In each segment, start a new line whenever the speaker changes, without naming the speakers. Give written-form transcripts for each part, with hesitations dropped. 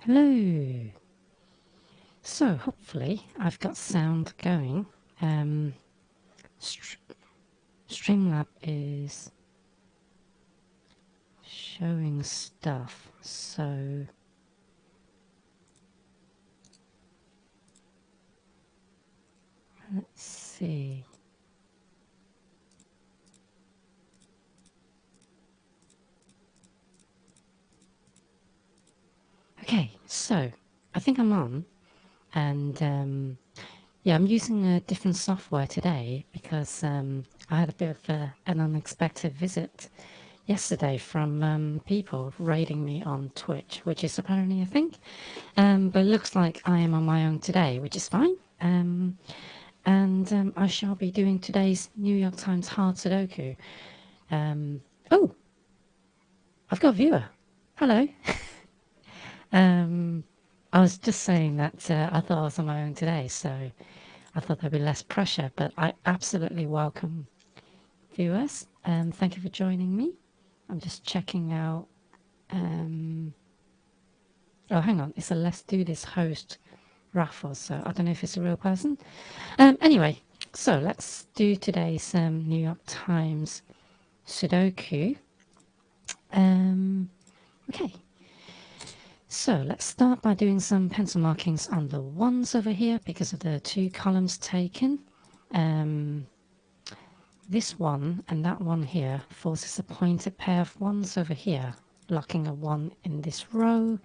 Hello. So hopefully I've got sound going. Streamlab is showing stuff, so let's see. Okay, so I think I'm on, and yeah, I'm using a different software today because I had a bit of an unexpected visit yesterday from people raiding me on Twitch, which is apparently a thing. But it looks like I am on my own today, which is fine. And I shall be doing today's New York Times hard Sudoku. Oh, I've got a viewer. Hello. I was just saying that I thought I was on my own today, so I thought there'd be less pressure, but I absolutely welcome viewers. Thank you for joining me. I'm just checking out. Oh, hang on. It's a Let's Do This host raffle, so I don't know if it's a real person. Anyway, so let's do today's New York Times Sudoku. Okay, so let's start by doing some pencil markings on the ones over here because of the two columns taken. This one and that one here forces a pointed pair of ones over here, locking a one in this row.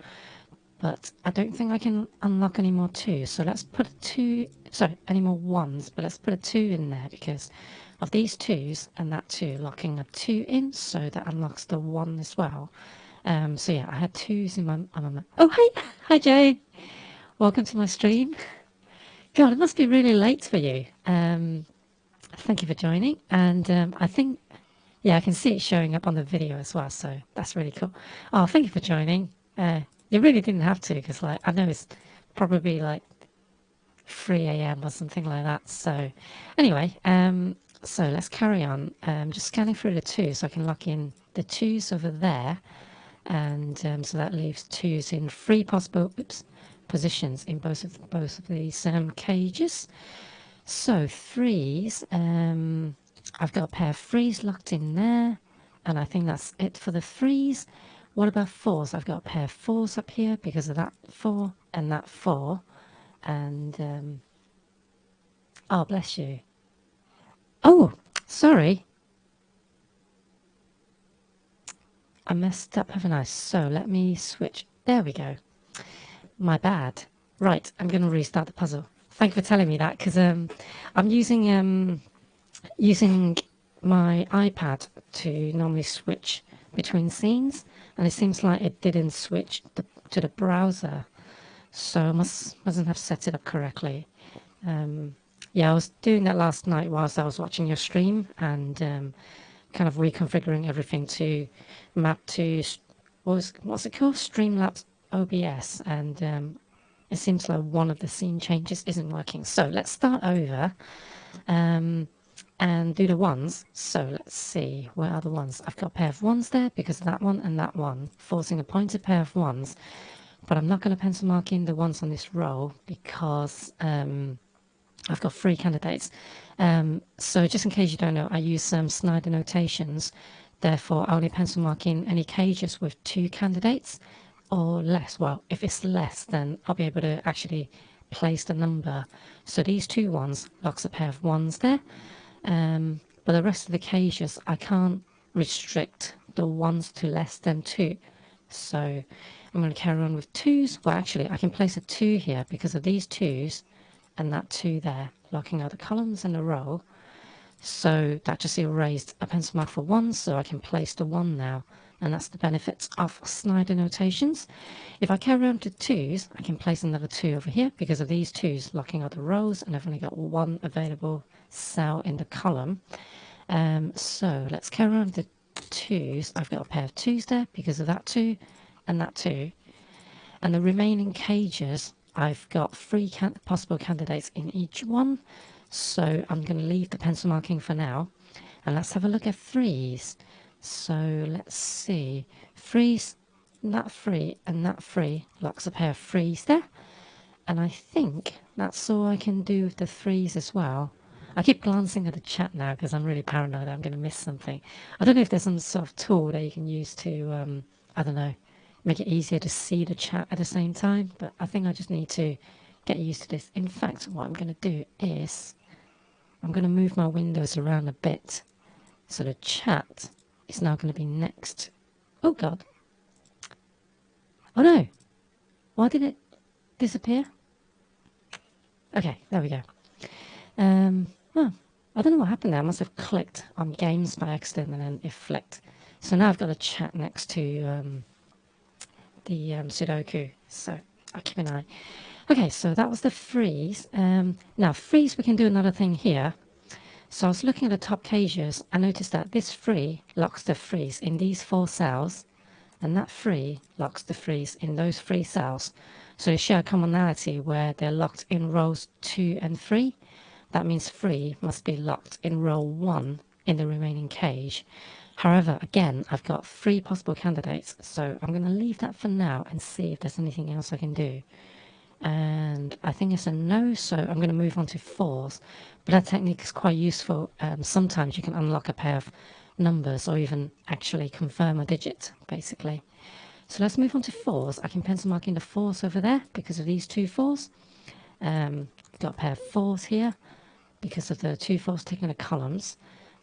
But I don't think I can unlock any more twos, so let's put a two, sorry, any more ones, but let's put a two in there because of these twos and that two, locking a two in, so that unlocks the one as well. So yeah, I had twos in my, oh, hi Jay, welcome to my stream. God, it must be really late for you. Thank you for joining, and I think, yeah, I can see it showing up on the video as well, so that's really cool. Oh, thank you for joining. You really didn't have to, because like I know it's probably like 3 a.m. or something like that. So anyway, so let's carry on. Just scanning through the twos, so I can lock in the twos over there, and so that leaves twos in three possible positions in both of these cages. So threes, I've got a pair of threes locked in there, and I think that's it for the threes. What about fours? I've got a pair of fours up here because of that four and that four. And oh, bless you. Oh, sorry. I messed up, haven't I? So let me switch. There we go. My bad. Right, I'm going to restart the puzzle. Thank you for telling me that because I'm using my iPad to normally switch between scenes, and it seems like it didn't switch to the browser, so I mustn't have set it up correctly. Yeah, I was doing that last night whilst I was watching your stream, and kind of reconfiguring everything to map to what's it called, Streamlabs OBS, and it seems like one of the scene changes isn't working. So let's start over. And do the ones. So let's see, where are the ones? I've got a pair of ones there because of that one and that one, forcing a pointed pair of ones. But I'm not going to pencil mark in the ones on this row because I've got three candidates. So just in case you don't know, I use some Snyder notations. Therefore, I only pencil mark in any cages with two candidates or less. Well, if it's less, then I'll be able to actually place the number. So these two ones locks a pair of ones there. But the rest of the cages, I can't restrict the ones to less than two. So I'm going to carry on with twos. Well, actually, I can place a two here because of these twos and that two there, locking out the columns and the row. So that just erased a pencil mark for one, so I can place the one now. And that's the benefits of Snyder notations. If I carry on to twos, I can place another two over here because of these twos locking out the rows, and I've only got one available cell in the column. So let's carry on to twos. I've got a pair of twos there because of that two and that two. And the remaining cages, I've got three possible candidates in each one. So I'm going to leave the pencil marking for now. And let's have a look at threes. So let's see. Threes, that 3 and that 3 locks a pair of 3s there. And I think that's all I can do with the 3s as well. I keep glancing at the chat now because I'm really paranoid I'm going to miss something. I don't know if there's some sort of tool that you can use to, I don't know, make it easier to see the chat at the same time. But I think I just need to get used to this. In fact, what I'm going to do is I'm going to move my windows around a bit. So the chat is now going to be next. Oh, God. Oh, no. Why did it disappear? Okay, there we go. Well, I don't know what happened there. I must have clicked on games by accident and then it flicked. So now I've got a chat next to the Sudoku. So I'll keep an eye. Okay, so that was the freeze. Now, freeze, we can do another thing here. So I was looking at the top cages. I noticed that this 3 locks the freeze in these 4 cells. And that 3 locks the freeze in those 3 cells. So they share a commonality where they're locked in rows 2 and 3. That means 3 must be locked in row 1 in the remaining cage. However, again, I've got 3 possible candidates, so I'm going to leave that for now and see if there's anything else I can do. And I think it's a no, so I'm going to move on to 4s. But that technique is quite useful. Sometimes you can unlock a pair of numbers or even actually confirm a digit, basically. So let's move on to 4s. I can pencil mark in the 4s over there because of these 2 4s. Got a pair of 4s here because of the 2 4s taking the columns.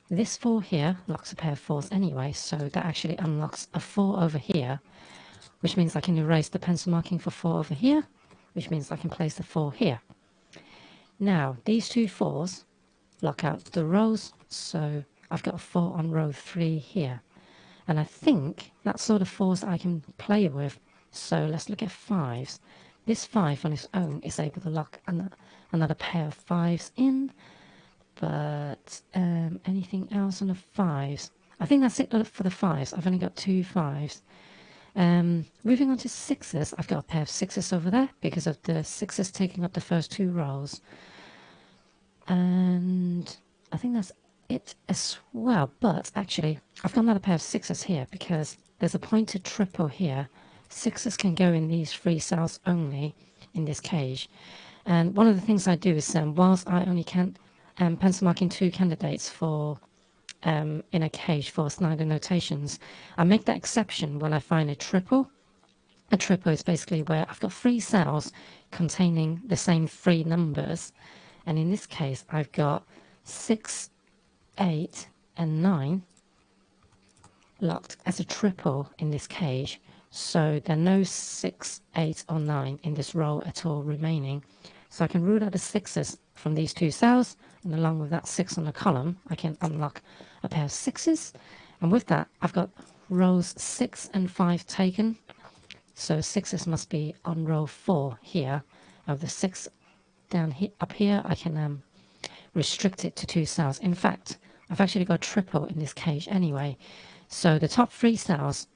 This 4 here locks a pair of 4s anyway, so that actually unlocks a 4 over here, which means I can erase the pencil marking for 4 over here, which means I can place the 4 here. Now, these 2 4s lock out the rows, so I've got a 4 on row 3 here. And I think that's sort of 4s that I can play with. So let's look at 5s. This 5 on its own is able to lock another pair of 5s in. But anything else on the 5s? I think that's it for the 5s. I've only got 2 5s. Moving on to 6s, I've got a pair of 6s over there because of the 6s taking up the first 2 rows. And I think that's it as well. But actually, I've got another pair of 6s here because there's a pointed triple here. 6s can go in these 3 cells only in this cage. And one of the things I do is, whilst I only can pencil marking 2 candidates for in a cage for Snyder notations, I make that exception when I find a triple. A triple is basically where I've got 3 cells containing the same 3 numbers, and in this case I've got 6, 8 and 9 locked as a triple in this cage, so there are no 6, 8 or 9 in this row at all remaining. So I can rule out the 6s from these 2 cells, and along with that 6 on the column I can unlock a pair of 6s, and with that I've got rows 6 and 5 taken. So 6s must be on row 4 here. Of the 6 down here, up here, I can restrict it to 2 cells. In fact, I've actually got a triple in this cage anyway. So the top 3 cells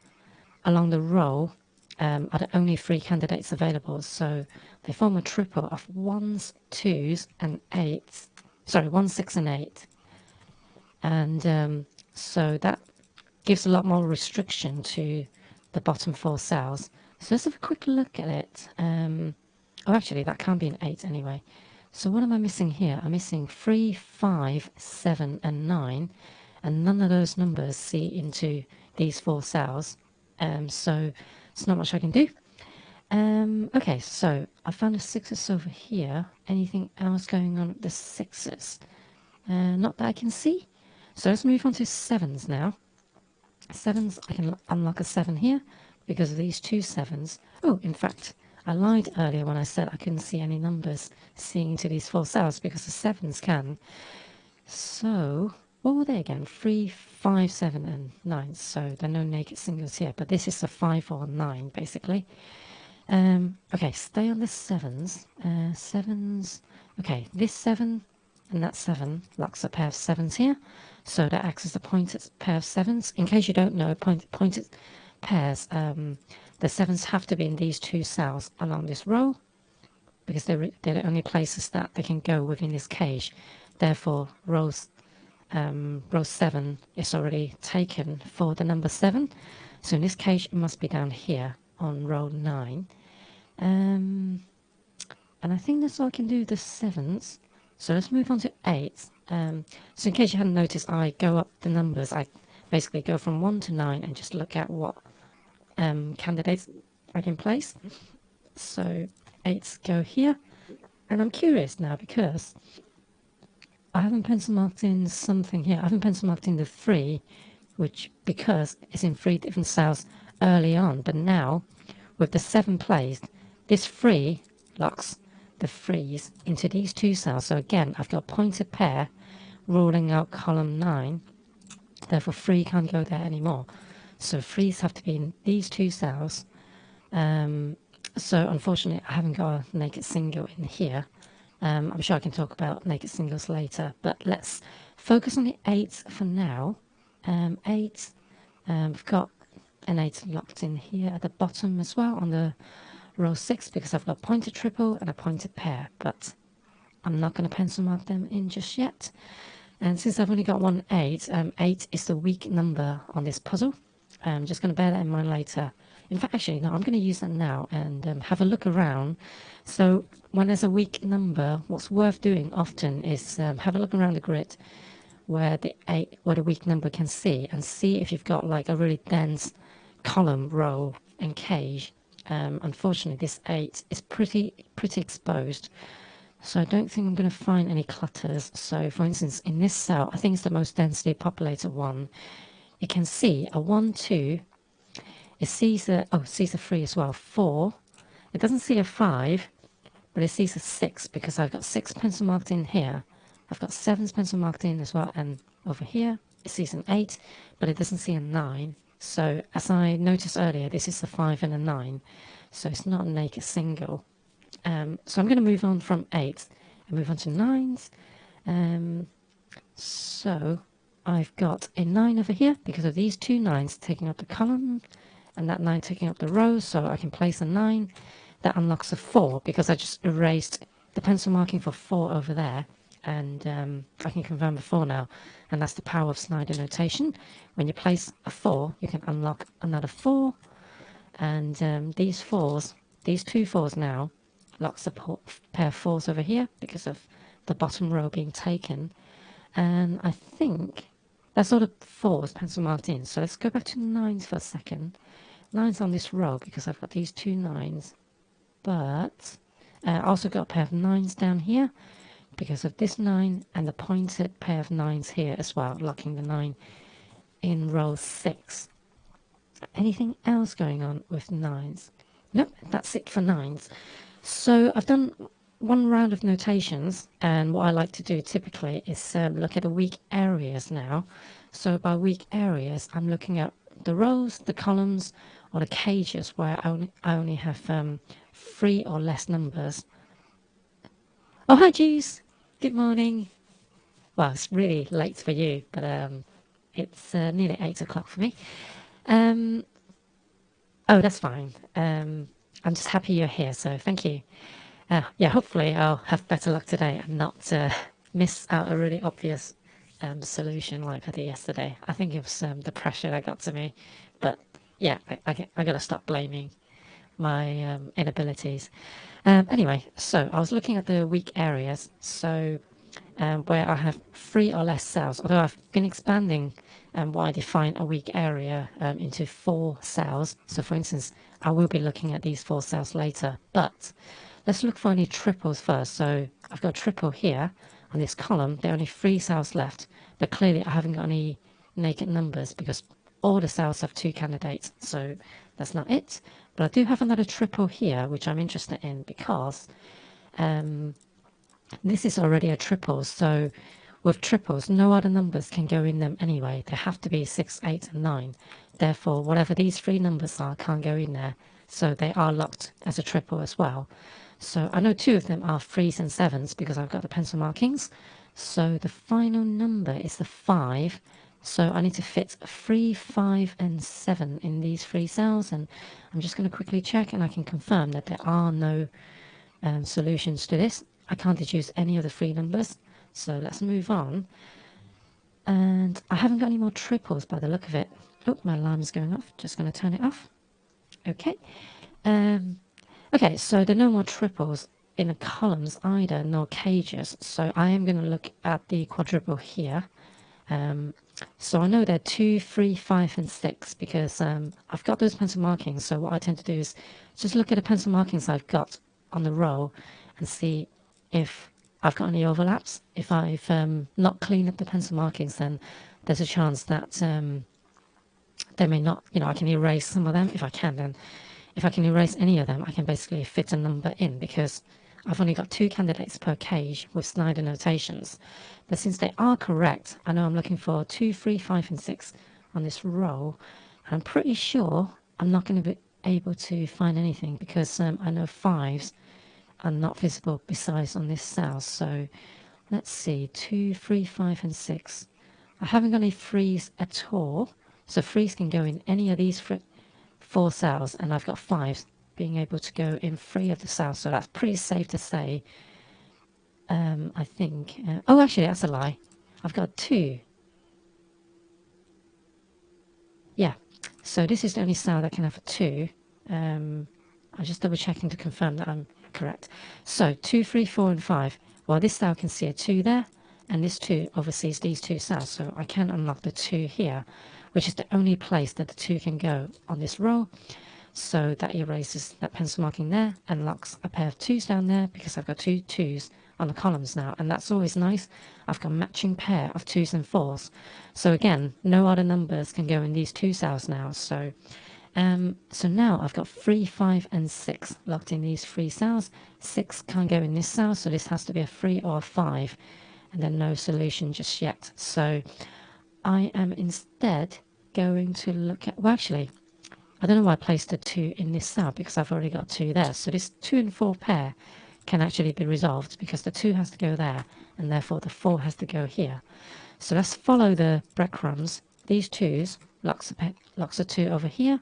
along the row are the only 3 candidates available. So they form a triple of 1s, 2s and 8s. Sorry, 1, 6 and 8. And so that gives a lot more restriction to the bottom 4 cells. So let's have a quick look at it. Oh, actually, that can't be an 8 anyway. So what am I missing here? I'm missing 3, 5, 7, and 9. And none of those numbers see into these 4 cells. So there's not much I can do. Okay, so I found the 6s over here. Anything else going on with the 6s? Not that I can see. So let's move on to 7s now. 7s, I can unlock a 7 here because of these 2 7s. Oh, in fact, I lied earlier when I said I couldn't see any numbers seeing into these 4 cells because the 7s can. So, what were they again? 3, 5, 7 and 9. So there are no naked singles here, but this is a 5 or 9 basically. Okay, stay on the 7s. 7s. Okay, this 7 and that 7 locks a pair of 7s here. So that acts as a pointed pair of 7s. In case you don't know, pointed pairs, the 7s have to be in these 2 cells along this row because they're the only places that they can go within this cage. Therefore, rows row 7 is already taken for the number 7. So in this case, it must be down here on row 9. And I think that's all I can do with the 7s. So let's move on to 8. So in case you hadn't noticed, I go up the numbers. I basically go from 1 to 9 and just look at what candidates I can place. So 8s go here. And I'm curious now because I haven't pencil marked in something here. I haven't pencil marked in the 3, which because it's in 3 different cells early on. But now, with the 7 placed, this 3 locks the 3s into these 2 cells. So again, I've got a pointed pair ruling out column 9. Therefore, 3 can't go there anymore. So 3s have to be in these 2 cells. So unfortunately, I haven't got a naked single in here. I'm sure I can talk about naked singles later, but let's focus on the 8 for now. 8, we've got an 8 locked in here at the bottom as well on the row 6 because I've got a pointed triple and a pointed pair, but I'm not going to pencil mark them in just yet. And since I've only got one 8, 8 is the weak number on this puzzle. I'm just going to bear that in mind later. In fact, actually, no, I'm going to use that now and have a look around. So when there's a weak number, what's worth doing often is have a look around the grid where the weak number can see, and see if you've got like a really dense column, row, and cage. Unfortunately, this 8 is pretty exposed. So I don't think I'm going to find any clutters. So for instance, in this cell, I think it's the most densely populated one. You can see a 1, 2. It sees a 3 as well. 4. It doesn't see a 5, but it sees a 6 because I've got 6 pencil marked in here. I've got 7s pencil marked in as well, and over here it sees an 8, but it doesn't see a 9. So as I noticed earlier, this is a 5 and a 9, so it's not a naked single. So I'm going to move on from 8 and move on to 9s. So I've got a 9 over here because of these 2 9s taking up the column and that 9 taking up the row, so I can place a 9. That unlocks a 4 because I just erased the pencil marking for 4 over there, and I can confirm the 4 now, and that's the power of Snyder notation. When you place a 4, you can unlock another 4, and these 4s, these 2 4s now, locks a pair of 4s over here because of the bottom row being taken, and I think that's all the 4s pencil marked in. So let's go back to 9s for a second. 9s on this row because I've got these 2 9s, but I also got a pair of 9s down here because of this 9 and the pointed pair of 9s here as well, locking the 9 in row 6. Anything else going on with 9s? Nope, that's it for 9s. So I've done one round of notations, and what I like to do typically is look at the weak areas now. So by weak areas, I'm looking at the rows, the columns, or the cages where I only have 3 or less numbers. Oh, hi, Juice. Good morning. Well, it's really late for you, but it's nearly 8 o'clock for me. Oh, that's fine. I'm just happy you're here, so thank you. Yeah, hopefully I'll have better luck today and not miss out a really obvious solution like I did yesterday. I think it was the pressure that got to me, but yeah, I gotta stop blaming my inabilities. Anyway, so I was looking at the weak areas, so where I have 3 or less cells, although I've been expanding what I define a weak area into 4 cells. So for instance, I will be looking at these 4 cells later, but let's look for any triples first. So I've got a triple here on this column. There are only 3 cells left, but clearly I haven't got any naked numbers because all the cells have 2 candidates, so that's not it. But I do have another triple here, which I'm interested in because this is already a triple. So with triples, no other numbers can go in them anyway. They have to be 6, 8, and 9. Therefore, whatever these 3 numbers are can't go in there. So they are locked as a triple as well. So I know 2 of them are 3s and 7s because I've got the pencil markings. So the final number is the 5. So I need to fit 3, 5, and 7 in these 3 cells. And I'm just going to quickly check, and I can confirm that there are no solutions to this. I can't deduce any of the 3 numbers. So let's move on. And I haven't got any more triples by the look of it. Oh, my alarm's going off. Just going to turn it off. Okay. Okay, so there are no more triples in the columns either, nor cages. So I am going to look at the quadruple here. So I know there are 2, 3, 5, and 6 because I've got those pencil markings. So what I tend to do is just look at the pencil markings I've got on the row and see if I've got any overlaps. If I've not cleaned up the pencil markings, then there's a chance that they may not, I can erase some of them if I can. Then if I can erase any of them, I can basically fit a number in because I've only got 2 candidates per cage with Snyder notations. But since they are correct, I know I'm looking for 2, 3, 5, and 6 on this row. And I'm pretty sure I'm not going to be able to find anything because I know 5s are not visible besides on this cell. So let's see, 2, 3, 5, and 6. I haven't got any 3s at all. So 3s can go in any of these 4 cells, and I've got 5s being able to go in 3 of the cells. So that's pretty safe to say. I think. Oh, actually, that's a lie. I've got 2. Yeah. So this is the only cell that can have a 2. I'm just double checking to confirm that I'm correct. So 2, 3, 4, and 5. Well, this cell can see a 2 there, and this 2 oversees these 2 cells. So I can unlock the 2 here, which is the only place that the 2 can go on this row. So that erases that pencil marking there and locks a pair of 2s down there because I've got 2 2s on the columns now, and that's always nice. I've got a matching pair of 2s and 4s. So again, no other numbers can go in these 2 cells now. So now I've got 3, 5, and 6 locked in these 3 cells. 6 can't go in this cell, so this has to be a 3 or a 5, and then no solution just yet. So I am instead going to look at, well, actually, I don't know why I placed the 2 in this cell because I've already got 2 there. So this 2 and 4 pair can actually be resolved because the 2 has to go there and therefore the 4 has to go here. So let's follow the breadcrumbs. These 2s locks a 2 over here,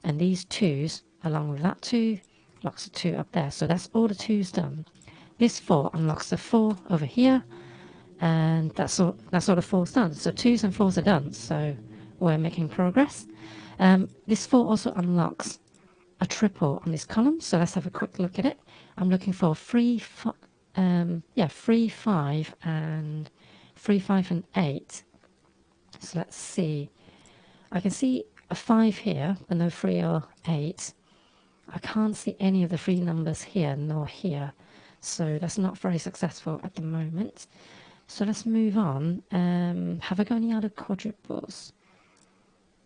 and these 2s along with that 2 locks a 2 up there. So that's all the 2s done. This 4 unlocks the 4 over here, and that's all the 4's done. So 2s and 4's are done. So we're making progress. This 4 also unlocks a triple on this column, so let's have a quick look at it. I'm looking for 3, 5, and 3, 5, and 8. So let's see. I can see a 5 here, but no 3 or 8. I can't see any of the 3 numbers here nor here, so that's not very successful at the moment. So let's move on. Have I got any other quadruples?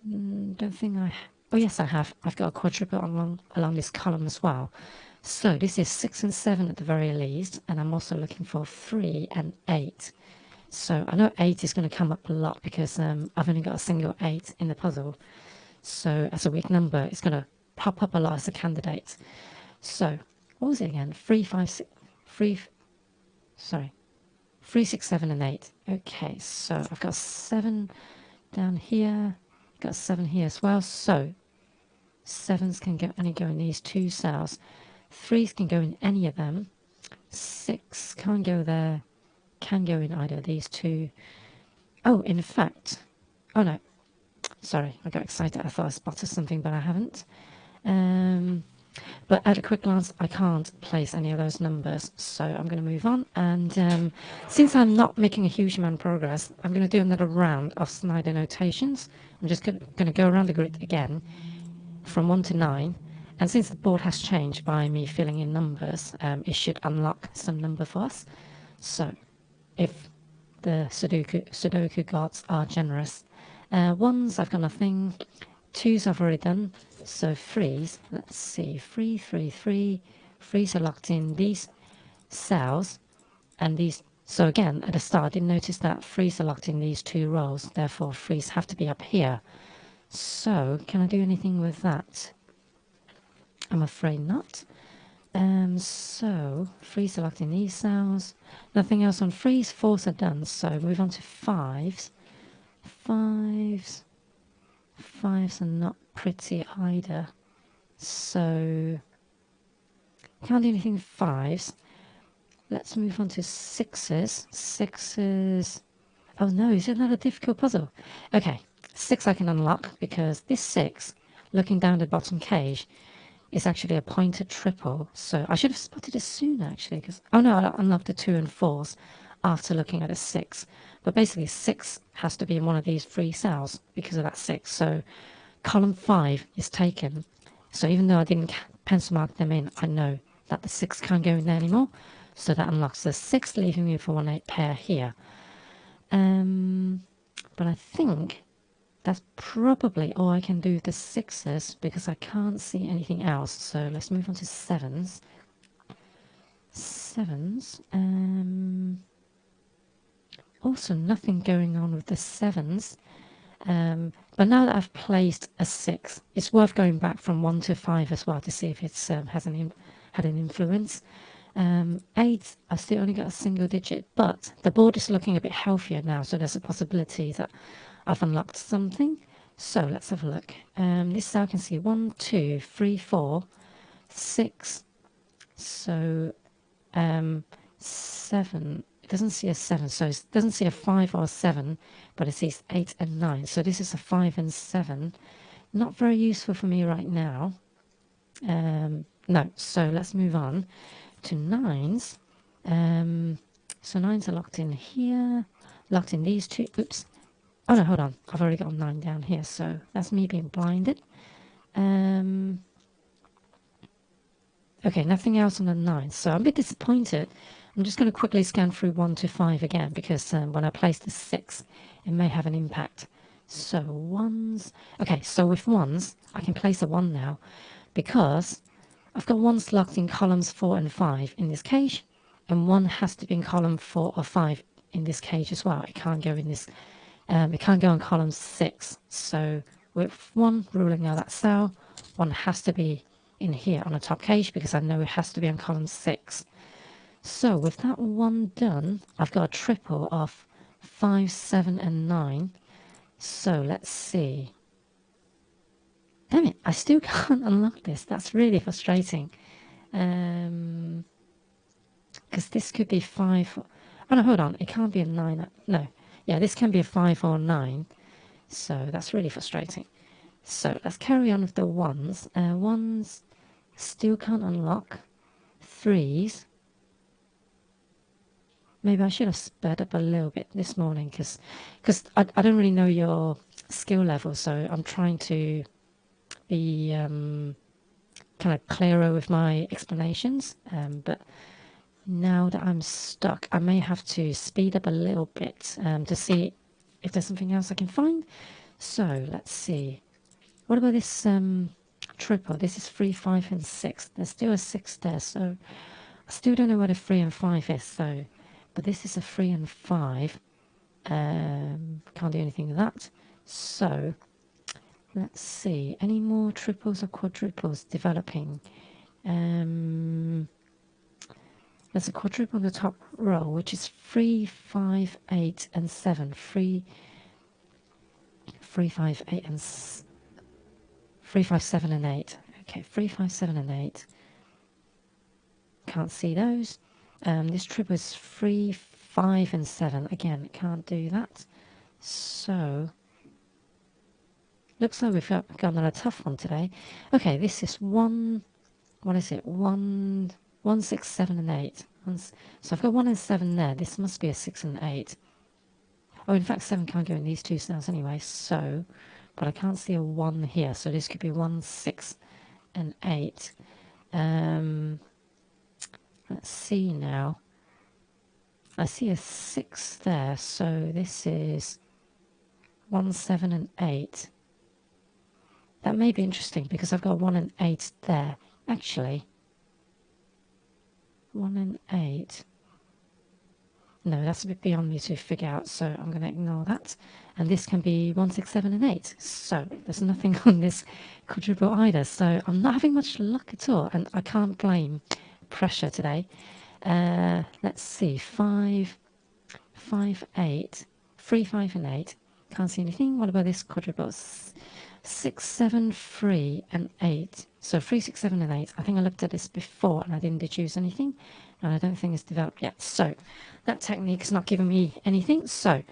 Don't think I... Oh yes, I have. I've got a quadruple along this column as well. So this is 6 and 7 at the very least, and I'm also looking for 3 and 8. So I know 8 is going to come up a lot because I've only got a single 8 in the puzzle. So as a weak number, it's going to pop up a lot as a candidate. So what was it again? 3, 5, 6, 3, 6, 7, and 8. Okay, so I've got 7 down here. Got 7 here as well. So 7s can only go in these 2 cells. 3s can go in any of them. 6 can't go there. Can go in either of these 2. Oh, in fact, oh no, sorry, I got excited. I thought I spotted something, but I haven't. But at a quick glance, I can't place any of those numbers, so I'm going to move on. And since I'm not making a huge amount of progress, I'm going to do another round of Snyder notations. I'm just going to go around the grid again from 1 to 9. And since the board has changed by me filling in numbers, it should unlock some number for us. So if the Sudoku gods are generous. 1s, I've got nothing. 2s I've already done. So 3s, let's see, 3, 3, 3. 3s are locked in these cells, and these. So again, at the start, I didn't notice that 3s are locked in these 2 rows. Therefore, 3s have to be up here. So can I do anything with that? I'm afraid not. So 3s are locked in these cells. Nothing else on 3s. 4s are done. So move on to 5s. 5s are not pretty either. So can't do anything with 5s. Let's move on to 6s. 6s. Oh no, is it not a difficult puzzle? Okay, 6 I can unlock because this 6, looking down the bottom cage, is actually a pointed triple. So I should have spotted it sooner actually because, oh no, I unlocked the 2 and 4s after looking at a 6. But basically 6 has to be in one of these 3 cells because of that 6. So column 5 is taken. So even though I didn't pencil mark them in, I know that the 6 can't go in there anymore. So that unlocks the 6, leaving me for 1 pair here. But I think that's probably all I can do with the 6s because I can't see anything else. So let's move on to 7s. 7s. Also nothing going on with the 7s. But now that I've placed a 6, it's worth going back from 1 to 5 as well to see if it's had an influence. 8, I still only got a single digit, but the board is looking a bit healthier now, so there's a possibility that I've unlocked something. So let's have a look. This cell can see 1, 2, 3, 4, 6. So 7. It doesn't see a 7, so it doesn't see a 5 or a 7, but it sees 8 and 9. So this is a 5 and 7. Not very useful for me right now. No, so let's move on to 9s. So 9s are locked in here, locked in these two. Oops. Oh no, hold on. I've already got 9 down here, so that's me being blinded. Okay, nothing else on the 9, so I'm a bit disappointed. I'm just going to quickly scan through 1 to 5 again, because when I place the 6, it may have an impact. So 1s. Okay, so with 1s, I can place a 1 now, because I've got 1s locked in columns 4 and 5 in this cage, and 1 has to be in column 4 or 5 in this cage as well. It can't go in this, it can't go in column 6. So with 1 ruling out that cell, 1 has to be in here on the top cage because I know it has to be on column 6. So with that 1 done, I've got a triple of 5, 7 and 9. So let's see. Damn it, I still can't unlock this. That's really frustrating. Because this could be 5. Oh no, hold on. It can't be a 9. No. Yeah, this can be a 5 or 9. So that's really frustrating. So let's carry on with the 1s. 1s still can't unlock. 3s. Maybe I should have sped up a little bit this morning because I don't really know your skill level. So I'm trying to be kind of clearer with my explanations. But now that I'm stuck, I may have to speed up a little bit to see if there's something else I can find. So let's see. What about this triple? This is 3, 5 and 6. There's still a 6 there, so I still don't know what a 3 and 5 is. So, but this is a 3 and 5. Can't do anything with that. So let's see. Any more triples or quadruples developing? There's a quadruple on the top row, which is 3, 5, 8 and 7. 3, 5, 8 and 3, 5, 7 and 8. Okay, 3, 5, 7 and 8. Can't see those. This triple is 3, 5 and 7. Again, can't do that. So looks like we've got another tough one today. Okay, this is 1. What is it? 1, 6, 7 and 8. So I've got 1 and 7 there. This must be a 6 and 8. Oh, in fact, 7 can't go in these two cells anyway. So, but I can't see a 1 here. So this could be 1, 6 and 8. Let's see now. I see a 6 there. So this is 1, 7 and 8. That may be interesting because I've got 1 and 8 there. Actually, 1 and 8. No, that's a bit beyond me to figure out, so I'm going to ignore that. And this can be 1, 6, 7 and 8. So there's nothing on this quadruple either. So I'm not having much luck at all, and I can't blame pressure today. Let's see. 5, 5, 8. 3, 5 and 8. Can't see anything. What about this quadruple? 6, 7, 3 and 8. So 3, 6, 7 and 8. I think I looked at this before and I didn't deduce anything. And I don't think it's developed yet. So that technique is not giving me anything. So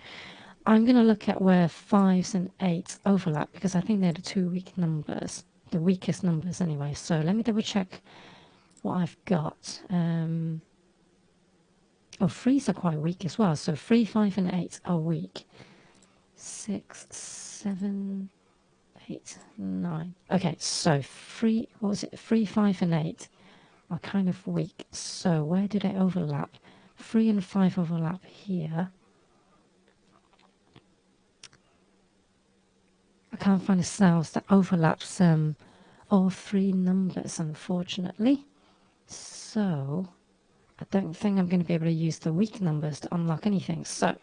I'm going to look at where 5s and 8s overlap because I think they're the two weak numbers, the weakest numbers anyway. So let me double check what I've got. Oh, 3s are quite weak as well. So 3, 5 and 8 are weak. 6, 7, 8, 9. Okay, so 3, what was it? 3, 5 and 8 are kind of weak. So where do they overlap? 3 and 5 overlap here. I can't find a cells that overlaps all three numbers, unfortunately. So I don't think I'm going to be able to use the weak numbers to unlock anything. So,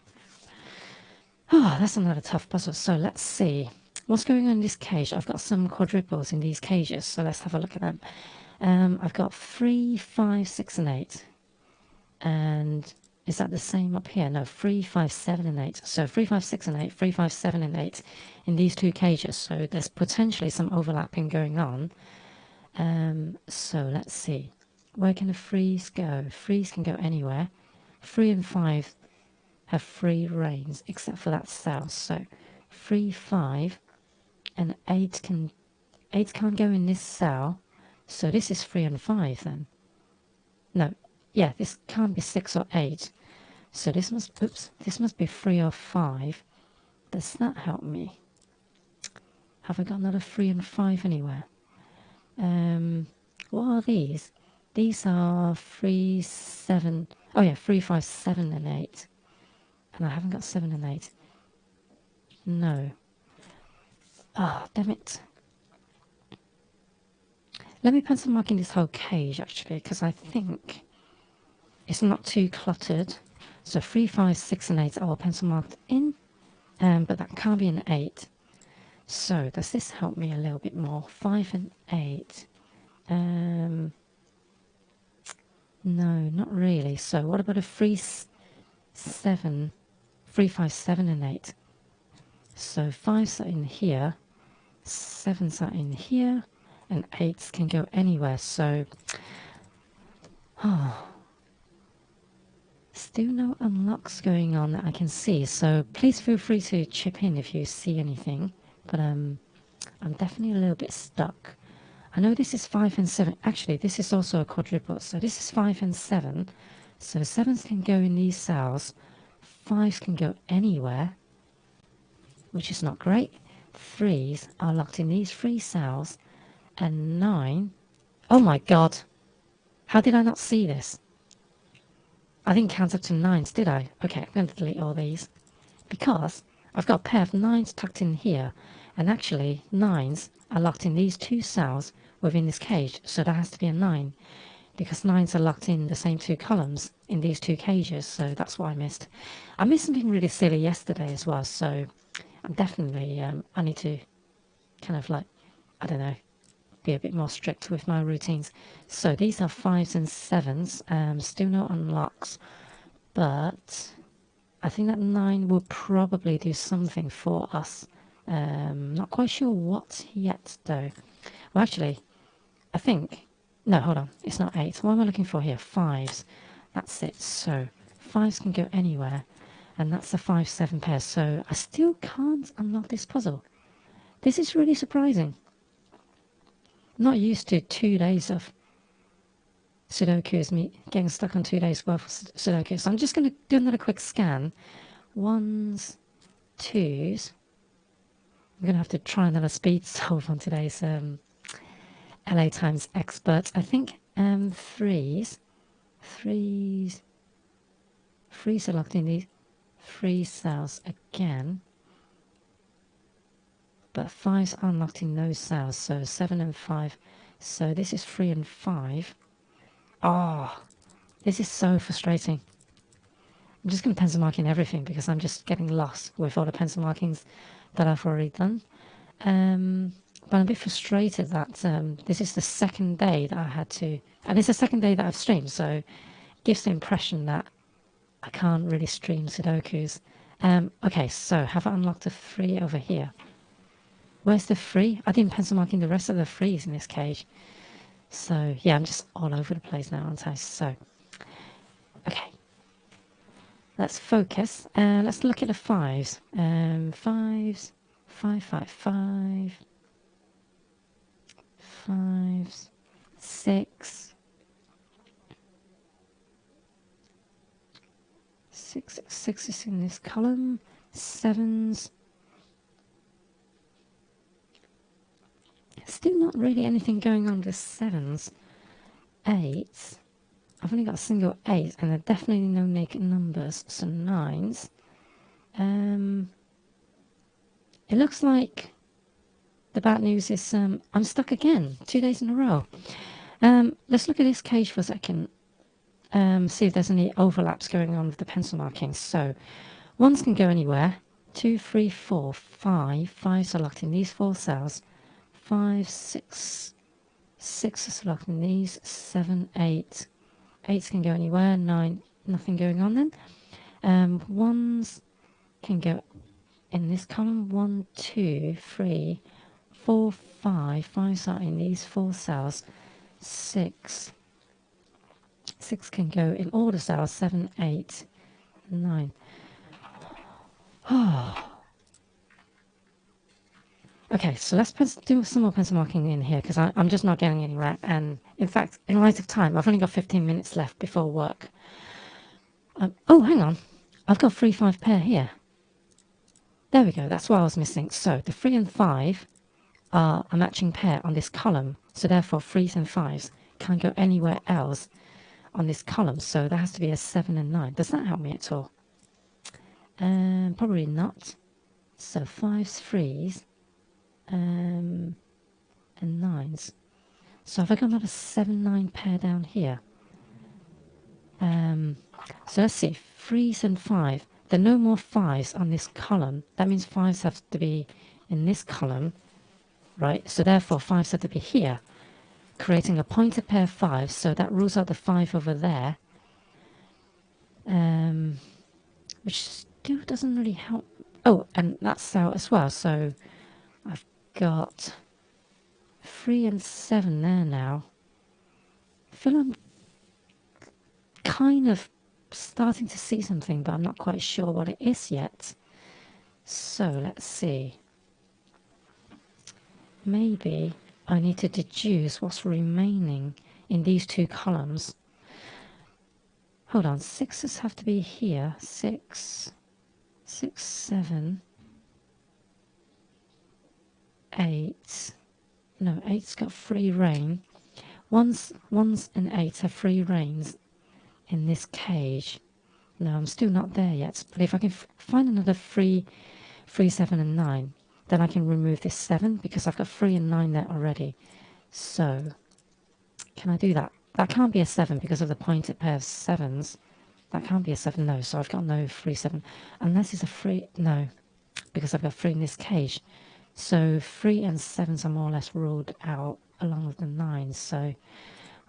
that's another tough puzzle. So let's see. What's going on in this cage? I've got some quadruples in these cages, so let's have a look at them. I've got 3, 5, 6, and 8. And is that the same up here? No, 3, 5, 7, and 8. So 3, 5, 6, and 8, 3, 5, 7, and 8 in these two cages. So there's potentially some overlapping going on. So let's see. Where can the 3s go? 3s can go anywhere. 3 and 5 have free reigns except for that cell. So 3, 5, and 8 can't go in this cell. So this is 3 and 5 then. No, yeah, this can't be 6 or 8. So this must be 3 or 5. Does that help me? Have I got another 3 and 5 anywhere? What are these? These are 3, 7. Oh yeah, 3, 5, 7, and 8. And I haven't got 7 and 8. No. Ah, oh, damn it. Let me pencil mark in this whole cage actually, because I think it's not too cluttered. So 3, 5, 6, and 8 are all pencil marked in. But that can't be an 8. So does this help me a little bit more? 5 and 8. No, not really. So what about a 3, 7, 3, 5, 7, and 8? So 5s are in here, 7s are in here, and 8s can go anywhere. So, still no unlocks going on that I can see. So please feel free to chip in if you see anything. But I'm definitely a little bit stuck. I know this is 5 and 7. Actually, this is also a quadruple. So this is 5 and 7. So 7s can go in these cells. 5s can go anywhere, which is not great. 3s are locked in these 3 cells. And 9... Oh my god! How did I not see this? I didn't count up to 9s, did I? Okay, I'm going to delete all these. Because I've got a pair of 9s tucked in here. And actually, 9s are locked in these 2 cells within this cage. So that has to be a 9. Because 9s are locked in the same 2 columns in these 2 cages. So that's what I missed. I missed something really silly yesterday as well. So I'm definitely... I need to kind of like... I don't know. Be a bit more strict with my routines. So these are 5s and 7s. Still no unlocks. But... I think that 9 will probably do something for us. Not quite sure what yet, though. Well, actually, I think... No, hold on. It's not 8. What am I looking for here? 5s. That's it. So, 5s can go anywhere. And that's a 5-7 pair. So, I still can't unlock this puzzle. This is really surprising. I'm not used to 2 days of Sudokus, me getting stuck on 2 days worth of Sudoku. So I'm just going to do another quick scan. 1s, 2s. I'm going to have to try another speed solve on today's LA Times Expert. I think 3s. 3s are locked in these 3 cells again. But 5s are locked in those cells. So 7 and 5. So this is 3 and 5. Oh, this is so frustrating. I'm just going to pencil mark in everything because I'm just getting lost with all the pencil markings that I've already done. But I'm a bit frustrated that this is the second day that I had to... And it's the second day that I've streamed, so it gives the impression that I can't really stream Sudokus. Okay, so have I unlocked a 3 over here? Where's the 3? I didn't pencil mark in the rest of the 3s in this cage. So, yeah, I'm just all over the place now, aren't I? So, okay. let's focus and let's look at the fives. Fives, 5, 5, 5, fives, 6, 6, 6 is in this column, sevens. Still not really anything going on with sevens. Eights. I've only got a single 8 and there are definitely no naked numbers, so nines. It looks like the bad news is I'm stuck again, 2 days in a row. Let's look at this cage for a second. See if there's any overlaps going on with the pencil markings. So ones can go anywhere. 2, 3, 4, 5. Fives are locked in these 4 cells. 5, 6. 6 is locked in these. 7, 8. 8s can go anywhere. 9, nothing going on then. Ones can go in this column. 1, 2, 3, 4, 5. Fives are in these 4 cells. 6. 6 can go in all the cells. 7, 8, 9. Oh. Okay, so let's do some more pencil marking in here because I'm just not getting anywhere. And in fact, in light of time, I've only got 15 minutes left before work. Oh, hang on. I've got 3, 5 pair here. There we go. That's what I was missing. So the 3 and 5 are a matching pair on this column. So therefore, 3s and 5s can't go anywhere else on this column. So there has to be a 7 and 9. Does that help me at all? Probably not. So 5s, 3s. And 9s. So have I got another 7, 9 pair down here? So let's see, 3s and 5. There are no more 5s on this column. That means 5s have to be in this column, right? So therefore 5s have to be here, creating a pointed pair of 5s. So that rules out the 5 over there, which still doesn't really help. Oh, and that's out as well. So I've got 3 and 7 there now. I feel I'm kind of starting to see something, but I'm not quite sure what it is yet. So let's see. Maybe I need to deduce what's remaining in these 2 columns. Hold on, 6s have to be here. 6, 6, 7, 8. No, 8's got free reign. Ones and 8s have free reigns in this cage. No, I'm still not there yet. But if I can find another 3, 7 and 9, then I can remove this 7 because I've got 3 and 9 there already. So can I do that? That can't be a 7 because of the pointed pair of 7s. That can't be a 7, no. So I've got no 3, 7. Unless it's a 3, no, because I've got 3 in this cage. So 3 and 7s are more or less ruled out along with the 9s. So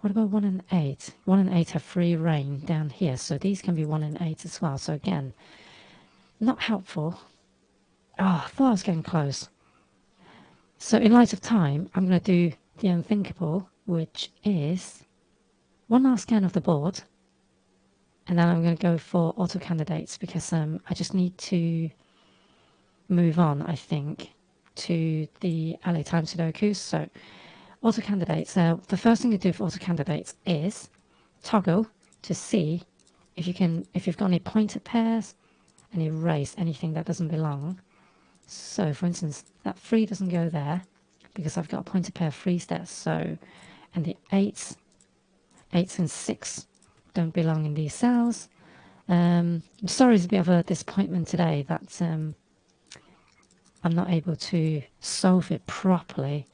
what about 1 and 8? 1 and 8 have free reign down here. So these can be 1 and 8 as well. So again, not helpful. Oh, I thought I was getting close. So in light of time, I'm going to do the unthinkable, which is one last scan of the board. And then I'm going to go for auto candidates because I just need to move on, I think, to the LA Times Sudokus. So auto candidates, the first thing to do for auto candidates is toggle to see if you've got any pointed pairs and erase anything that doesn't belong. So for instance, that 3 doesn't go there because I've got a pointed pair of 3s there. So, and the 8s and 6 don't belong in these cells. I'm sorry, it's a bit of a disappointment today that I'm not able to solve it properly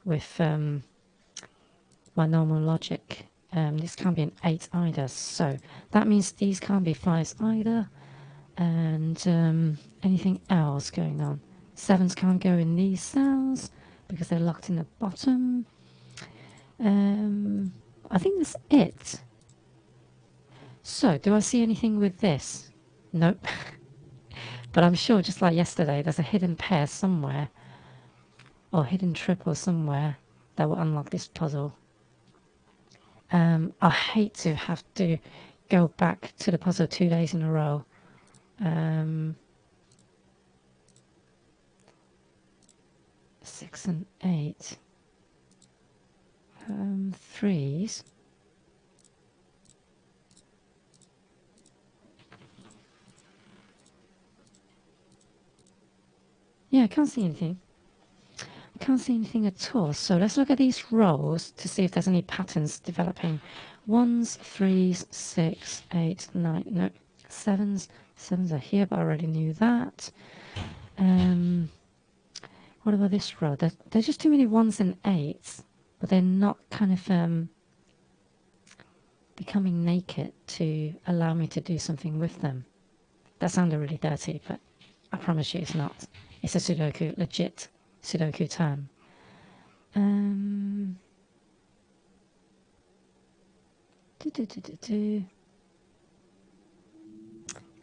with my normal logic. This can't be an 8 either, so that means these can't be 5s either. And anything else going on? 7s can't go in these cells because they're locked in the bottom. I think that's it. So, do I see anything with this? Nope. But I'm sure, just like yesterday, there's a hidden pair somewhere, or hidden triple somewhere, that will unlock this puzzle. I hate to have to go back to the puzzle 2 days in a row. 6 and 8. Threes. Yeah, I can't see anything. I can't see anything at all. So let's look at these rows to see if there's any patterns developing. 1s, 3s, 6, 8, 9. No, 7s. 7s are here, but I already knew that. What about this row? There's just too many 1s and 8s, but they're not kind of becoming naked to allow me to do something with them. That sounded really dirty, but I promise you it's not. It's a Sudoku, legit Sudoku term.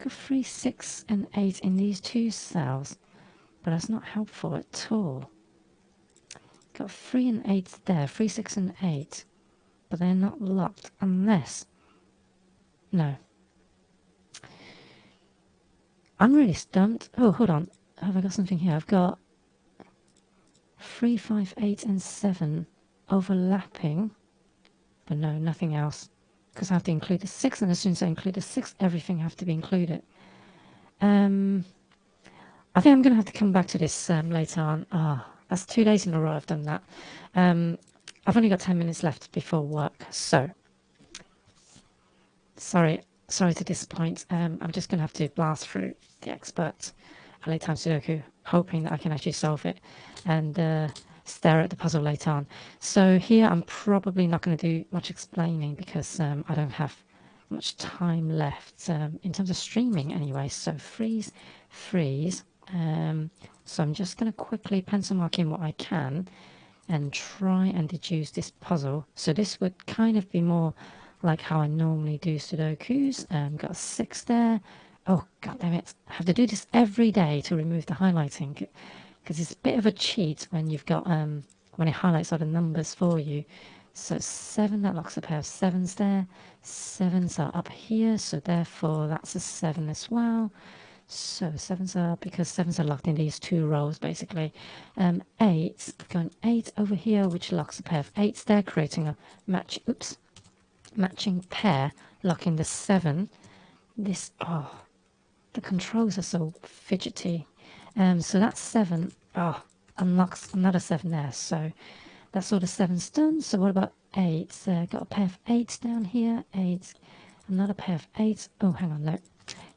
Got 3, 6 and 8 in these two cells, but that's not helpful at all. Got 3 and 8 there, 3, 6 and 8, but they're not locked unless... No. I'm really stumped. Oh, hold on. Have I got something here? I've got 3, 5, 8 and 7 overlapping, but no, nothing else, because I have to include the 6, and as soon as I include the 6, everything has to be included. I think I'm going to have to come back to this later on. That's 2 days in a row I've done that. I've only got 10 minutes left before work, so sorry to disappoint. I'm just going to have to blast through the expert late time Sudoku, hoping that I can actually solve it and stare at the puzzle later on. So here I'm probably not going to do much explaining because I don't have much time left in terms of streaming anyway. So freeze. So I'm just going to quickly pencil mark in what I can and try and deduce this puzzle. So this would kind of be more like how I normally do Sudokus. Got a 6 there. Oh, god damn it. I have to do this every day to remove the highlighting, because it's a bit of a cheat when you've got, when it highlights all the numbers for you. So 7, that locks a pair of 7s there. 7s are up here, so therefore that's a 7 as well. So 7s are, because 7s are locked in these two rows basically. 8, going 8 over here, which locks a pair of 8s there, creating a matching pair, locking the 7. This, the controls are so fidgety. So that's 7, unlocks another 7 there. So that's all the 7's done. So what about 8? Got a pair of 8s down here. 8, another pair of 8s. Oh, hang on, no.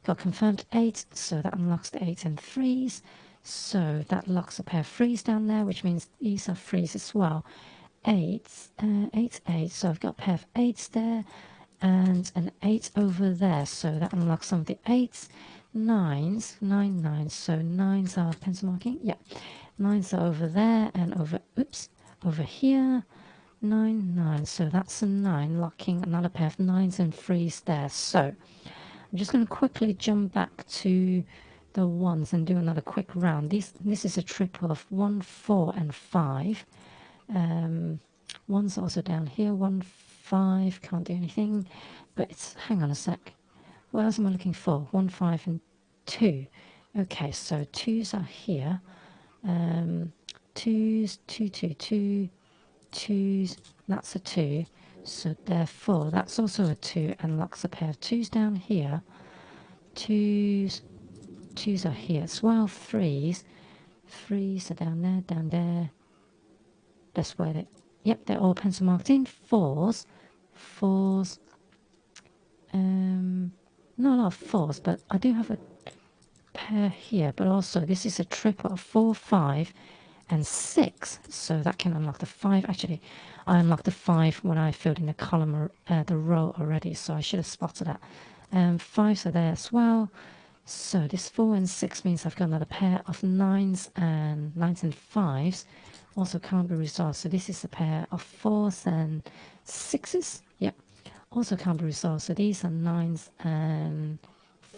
Got confirmed 8, so that unlocks the 8 and 3s. So that locks a pair of 3s down there, which means these are 3s as well. 8, 8, so I've got a pair of 8s there and an 8 over there, so that unlocks some of the 8s. 9s, 9, so 9s are pencil marking, yeah. 9s are over there and over here. 9, so that's a 9, locking another pair of 9s and 3s there. So I'm just going to quickly jump back to the 1s and do another quick round. This is a triple of 1, 4 and 5. 1's also down here. 1, 5, can't do anything, but it's, hang on a sec, what else am I looking for? 1, 5 and 2. Okay, so 2's are here. 2's, 2, 2, 2, 2's, that's a 2. So therefore, that's also a 2 and locks a pair of 2's down here. 2's are here as well. 3's are down there. That's where they, yep, they're all pencil marked in. 4's, not a lot of 4's, but I do have a pair here. But also, this is a triple of 4, 5 and 6, so that can unlock the 5. Actually, I unlocked the 5 when I filled in the column or the row already, so I should have spotted that. 5's are there as well, so this 4 and 6 means I've got another pair of 9's and 5's. Also can't be resolved, so this is a pair of 4's and 6's. Yep, also can't be resolved, so these are 9's and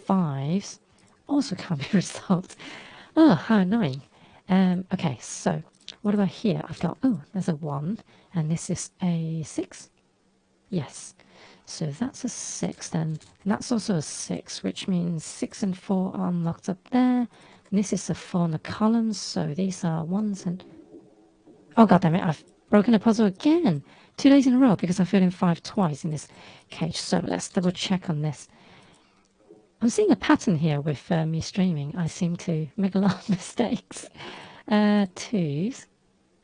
5's. Also can't be resolved. Oh, how annoying. Okay, so what about here? I've got, oh, there's a 1, and this is a 6. Yes. So that's a 6 then. That's also a 6, which means 6 and 4 are unlocked up there. And this is a 4 in the columns, so these are 1s and... Oh god damn it, I've broken a puzzle again! 2 days in a row because I filled in 5 twice in this cage. So let's double check on this. I'm seeing a pattern here with me streaming. I seem to make a lot of mistakes. 2s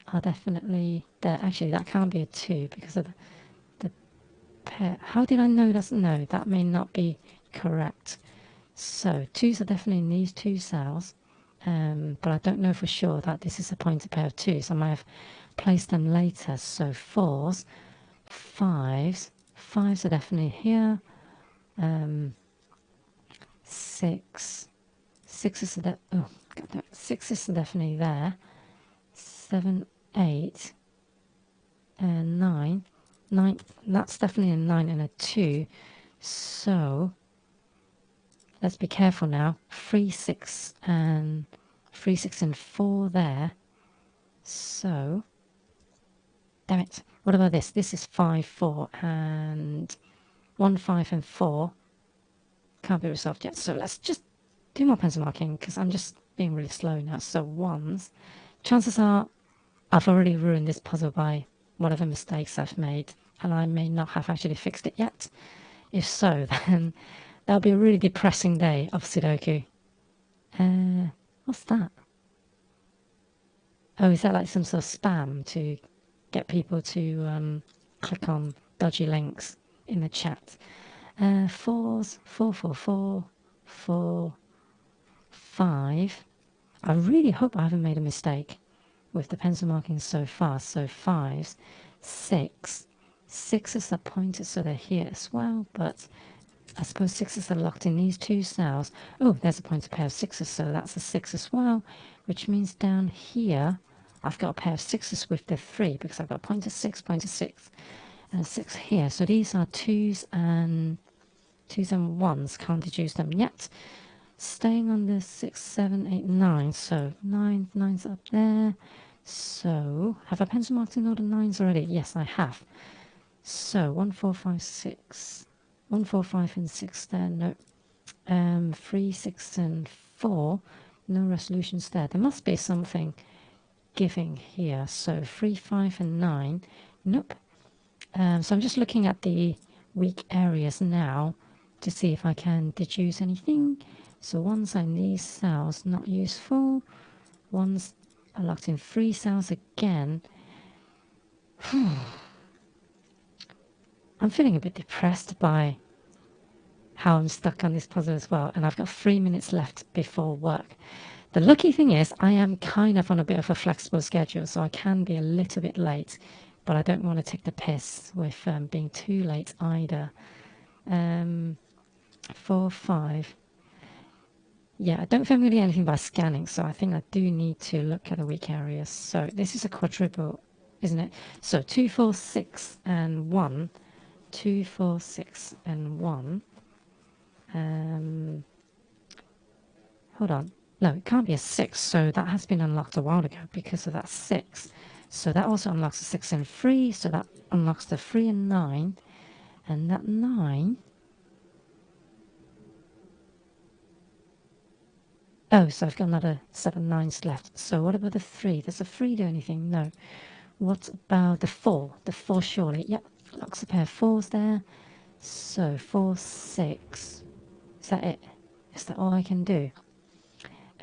are definitely there. Actually, that can't be a 2 because of the pair. How did I know that's... No, that may not be correct. So 2s are definitely in these 2 cells. But I don't know for sure that this is a pointed pair of 2s. I might have placed them later. So 4s, 5s are definitely here. 6s are sixes are definitely there. 7, 8, and 9. 9, that's definitely a 9 and a 2. So let's be careful now. 3, 6, and 4 there. So, damn it. What about this? This is 5, 4, and 1, 5, and 4. Can't be resolved yet. So let's just do more pencil marking because I'm just being really slow now. So 1s. Chances are I've already ruined this puzzle by whatever mistakes I've made, and I may not have actually fixed it yet. If so, then that'll be a really depressing day of Sudoku. What's that? Oh, is that like some sort of spam to get people to click on dodgy links in the chat? 4s, 4, 4, 4, 4, 5. I really hope I haven't made a mistake with the pencil marking so far. So 5s, 6. 6s are pointed, so they're here as well, but I suppose 6s are locked in these 2 cells. Oh, there's a pointed pair of 6s, so that's a 6 as well, which means down here I've got a pair of 6s with the 3 because I've got a pointer 6, and a 6 here. So these are 2s and 1s. Can't deduce them yet. Staying on the 6, 7, 8, 9. So 9's up there. So have I pencil marked in all the 9s already? Yes, I have. So 1, 4, 5, 6. 1, 4, 5, and 6 there. No. 3, 6, and 4. No resolutions there. There must be something giving here. So 3, 5, and 9. Nope. So I'm just looking at the weak areas now to see if I can deduce anything. So 1s are in these cells, not useful. 1s are locked in 3 cells again. I'm feeling a bit depressed by how I'm stuck on this puzzle as well, and I've got 3 minutes left before work. The lucky thing is I am kind of on a bit of a flexible schedule, so I can be a little bit late, but I don't want to take the piss with being too late either. 4, 5. Yeah, I don't think I'm going to get anything by scanning, so I think I do need to look at the weak areas. So this is a quadruple, isn't it? So 2, 4, 6, and 1. 2, 4, 6, and 1. Hold on. No, it can't be a 6, so that has been unlocked a while ago because of that 6. So that also unlocks a 6 and 3, so that unlocks the 3 and 9. And that 9... Oh, so I've got another 7 9s left. So what about the 3? Does the 3 do anything? No. What about the 4? The 4 surely. Yep, locks a pair of 4s there. So 4, 6. Is that it? Is that all I can do?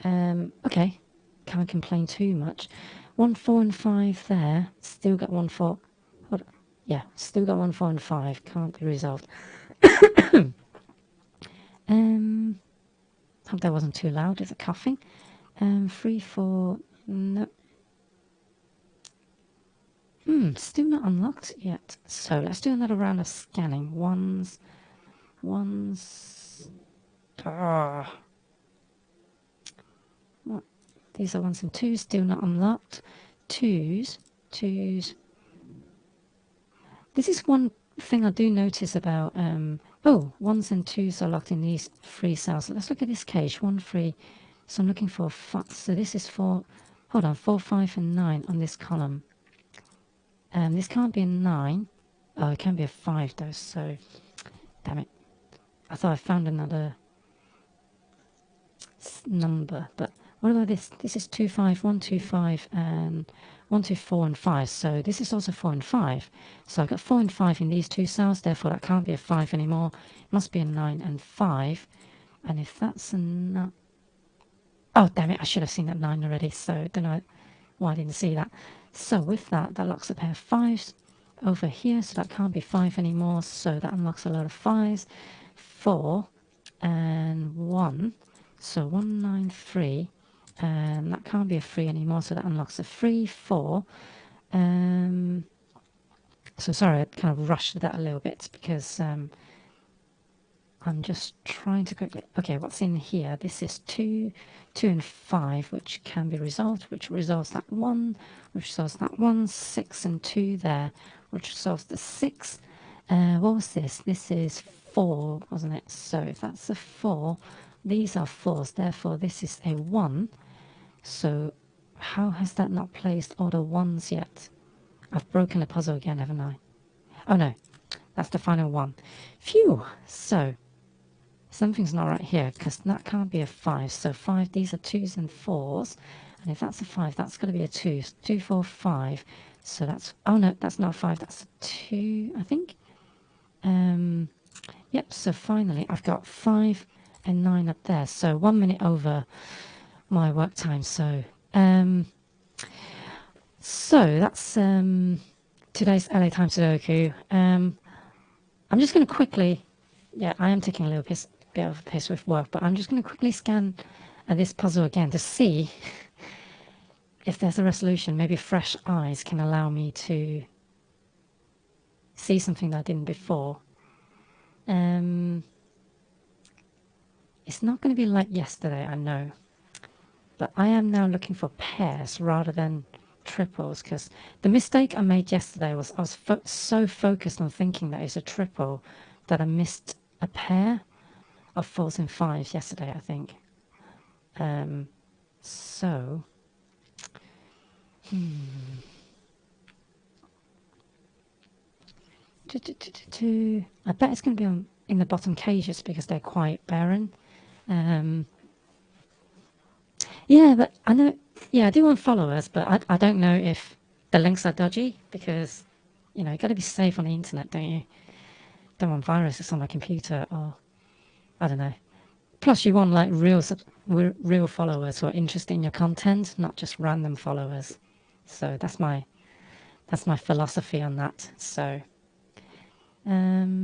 Okay. Can't complain too much. 1, 4, and 5 there. Still got 1, 4. Hold on. Yeah, still got 1, 4, and 5. Can't be resolved. Hope that wasn't too loud. Is it coughing? 3, 4. No. Still not unlocked yet. So let's do another round of scanning. 1s. What? These are 1s and 2s. Still not unlocked. 2s. This is one thing I do notice about... 1s and 2s are locked in these 3 cells. Let's look at this cage. 1, 3. So I'm looking for... So this is 4... Hold on. 4, 5, and 9 on this column. This can't be a 9. Oh, it can be a 5 though, so damn it. I thought I found another number, but what about this? This is 2, 5, 1, 2, 5, and 1, 2, 4, and 5. So this is also 4 and 5. So I've got 4 and 5 in these two cells, therefore that can't be a 5 anymore. It must be a 9 and 5. And if that's a 9... Oh, damn it, I should have seen that 9 already, so I don't know why I didn't see that. So with that, that locks a pair of 5s over here, so that can't be 5 anymore, so that unlocks a lot of 5s. 4 and 1, so 1, 9, 3, and that can't be a 3 anymore, so that unlocks a 3, 4. So sorry, I kind of rushed that a little bit because I'm just trying to quickly... Okay, what's in here? This is 2, 2 and 5, which can be resolved, which resolves that 1, which resolves that 1, 6 and 2 there, which resolves the 6. What was this? This is 4, wasn't it? So if that's a 4, these are 4s, therefore this is a 1. So how has that not placed all the 1s yet? I've broken the puzzle again, haven't I? Oh no, that's the final one. Phew! So something's not right here, because that can't be a 5. So 5, these are 2s and 4s. And if that's a 5, that's got to be a 2. 2, 4, 5. So that's... Oh no, that's not a 5, that's a 2, I think. Yep, so finally I've got 5 and 9 up there. So 1 minute over my work time. So that's today's LA Time Sudoku. I'm just going to quickly... Yeah, I am taking a little bit of a piss with work, but I'm just going to quickly scan this puzzle again to see if there's a resolution. Maybe fresh eyes can allow me to see something that I didn't before. It's not going to be like yesterday, I know. But I am now looking for pairs rather than triples, because the mistake I made yesterday was I was so focused on thinking that it's a triple that I missed a pair of 4s and 5s yesterday, I think. So... I bet it's going to be in the bottom cages because they're quite barren. Yeah, but I know... Yeah, I do want followers, but I don't know if the links are dodgy because, you know, you got to be safe on the internet, don't you? Don't want viruses on my computer, or... I don't know. Plus, you want like real followers who are interested in your content, not just random followers. So that's my philosophy on that. So I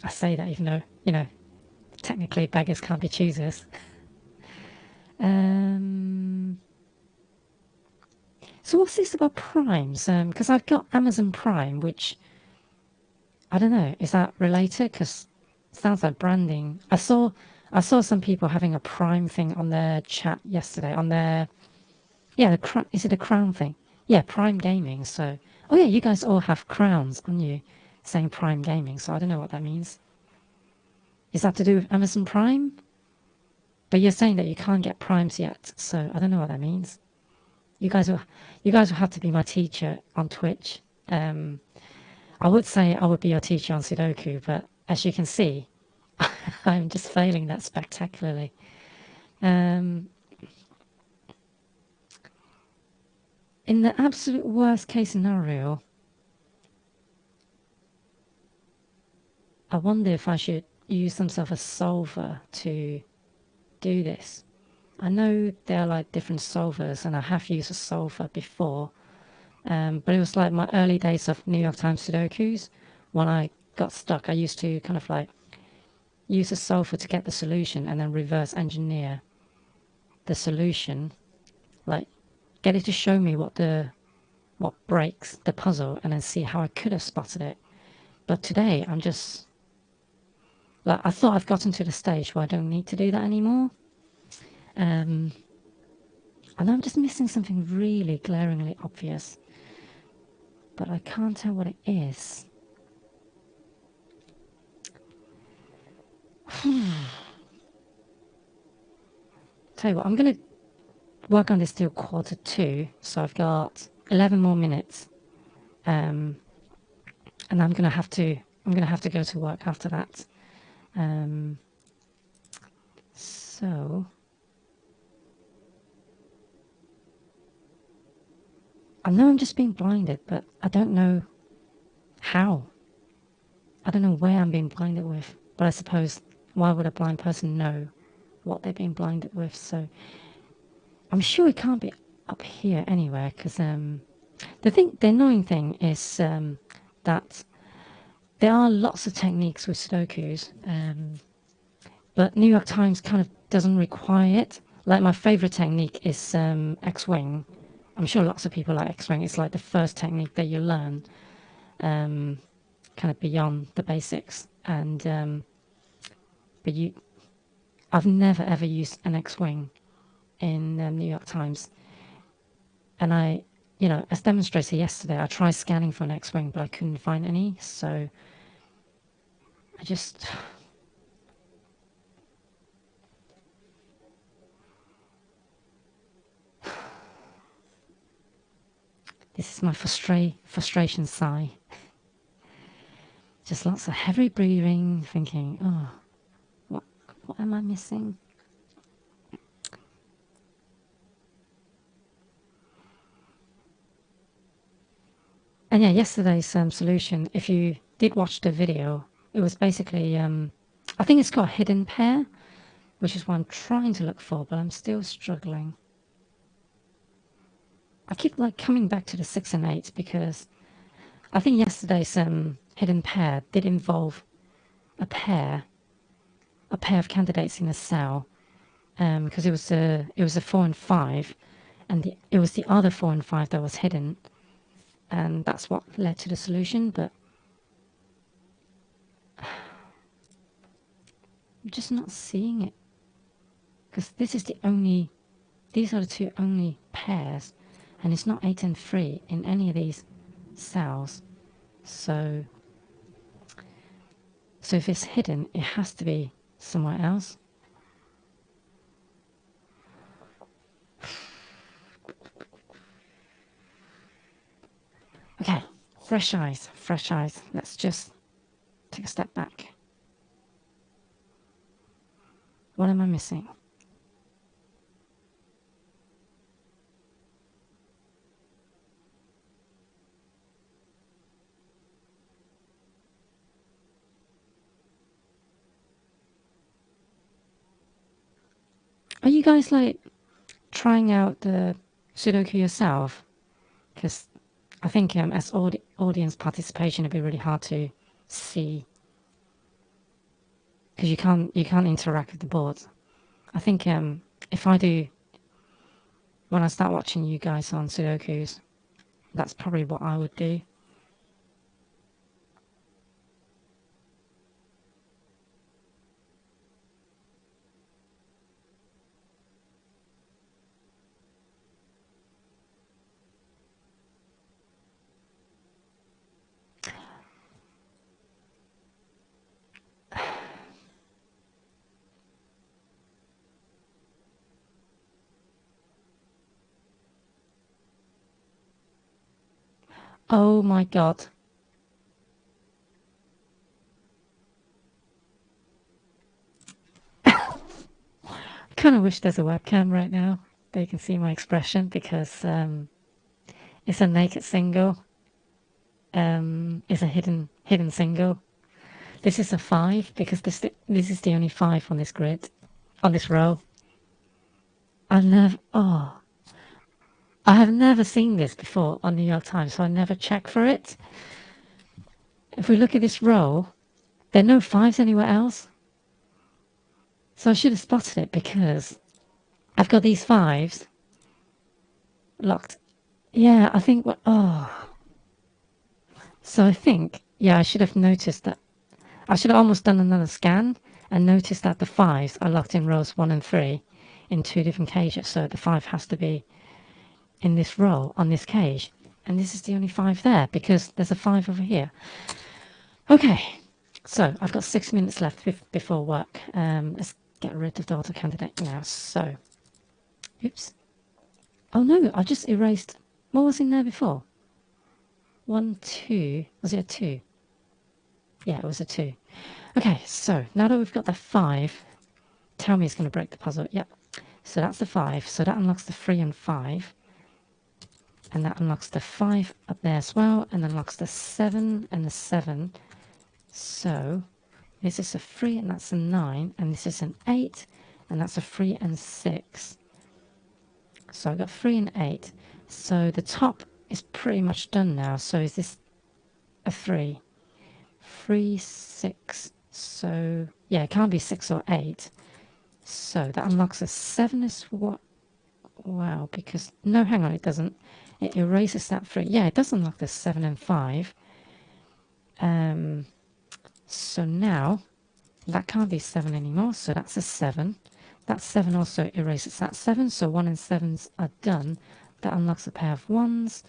say that even though, you know, technically beggars can't be choosers. So what's this about Primes? Because I've got Amazon Prime, which I don't know. Is that related? Because it sounds like branding. I saw some people having a Prime thing on their chat yesterday. On their... Yeah, is it a crown thing? Yeah, Prime Gaming. So, oh yeah, you guys all have crowns on you saying Prime Gaming. So I don't know what that means. Is that to do with Amazon Prime? But you're saying that you can't get Primes yet. So I don't know what that means. You guys will have to be my teacher on Twitch. I would say I would be your teacher on Sudoku, but as you can see, I'm just failing that spectacularly. In the absolute worst case scenario, I wonder if I should use some sort of a solver to do this. I know there are like different solvers, and I have used a solver before. But it was like my early days of New York Times Sudokus. When I got stuck, I used to kind of like use a solver to get the solution and then reverse engineer the solution. Like, get it to show me what breaks the puzzle and then see how I could have spotted it. But today, I'm just... like, I thought I've gotten to the stage where I don't need to do that anymore. And I'm just missing something really glaringly obvious. But I can't tell what it is. Tell you what, I'm going to work on this till 1:45, so I've got 11 more minutes. and I'm gonna have to go to work after that. So I know I'm just being blinded, but I don't know how. I don't know where I'm being blinded with. But I suppose, why would a blind person know what they're being blinded with? So I'm sure it can't be up here anywhere, because the annoying thing is that there are lots of techniques with Sudokus, but New York Times kind of doesn't require it. Like, my favorite technique is X-Wing. I'm sure lots of people like X-Wing. It's like the first technique that you learn, kind of beyond the basics. And but I've never ever used an X-Wing in New York Times, and as demonstrated yesterday, I tried scanning for an X-Wing, but I couldn't find any. So I just this is my frustration sigh. Just lots of heavy breathing, thinking, oh, what am I missing? And yeah, yesterday's solution, if you did watch the video, it was basically, I think it's got a hidden pair, which is what I'm trying to look for, but I'm still struggling. I keep coming back to the 6 and 8 because I think yesterday's hidden pair did involve a pair of candidates in a cell, because it was a 4 and 5, and it was the other 4 and 5 that was hidden, and that's what led to the solution. But I'm just not seeing it, because these are the two only pairs, and it's not 8 and 3 in any of these cells. So if it's hidden, it has to be somewhere else. Okay, fresh eyes. Let's just take a step back. What am I missing? Are you guys trying out the Sudoku yourself? Because I think as audience participation, it'd be really hard to see, because you can't interact with the board. I think if I do, when I start watching you guys on Sudokus, that's probably what I would do. Oh my god. I kind of wish there's a webcam right now that you can see my expression, because it's a naked single. It's a hidden single. This is a 5, because this is the only 5 on this grid, on this row. I have never seen this before on New York Times, so I never check for it. If we look at this row, there are no 5s anywhere else. So I should have spotted it, because I've got these 5s locked. Yeah, I think so I think, yeah, I should have noticed that. I should have almost done another scan and noticed that the 5s are locked in rows 1 and 3 in 2 different cages. So the 5 has to be in this row on this cage, and this is the only 5 there, because there's a 5 over here. Okay, so I've got 6 minutes left before work. Let's get rid of the auto candidate now. So, oops. Oh no, I just erased. What was in there before? 1, 2. Was it a 2? Yeah, it was a 2. Okay, so now that we've got the 5, tell me it's going to break the puzzle. Yep. So that's the 5. So that unlocks the 3 and 5. And that unlocks the 5 up there as well. And unlocks the 7 and the 7. So this is a 3 and that's a 9. And this is an 8. And that's a 3 and 6. So I got 3 and 8. So the top is pretty much done now. So is this a 3? 3, 6. So yeah, it can't be 6 or 8. So that unlocks a 7 as what? Wow, because no, hang on, it doesn't. It erases that 3. Yeah, it does unlock the 7 and 5. So now that can't be 7 anymore. So that's a 7. That 7 also erases that 7. So 1 and 7s are done. That unlocks a pair of 1s.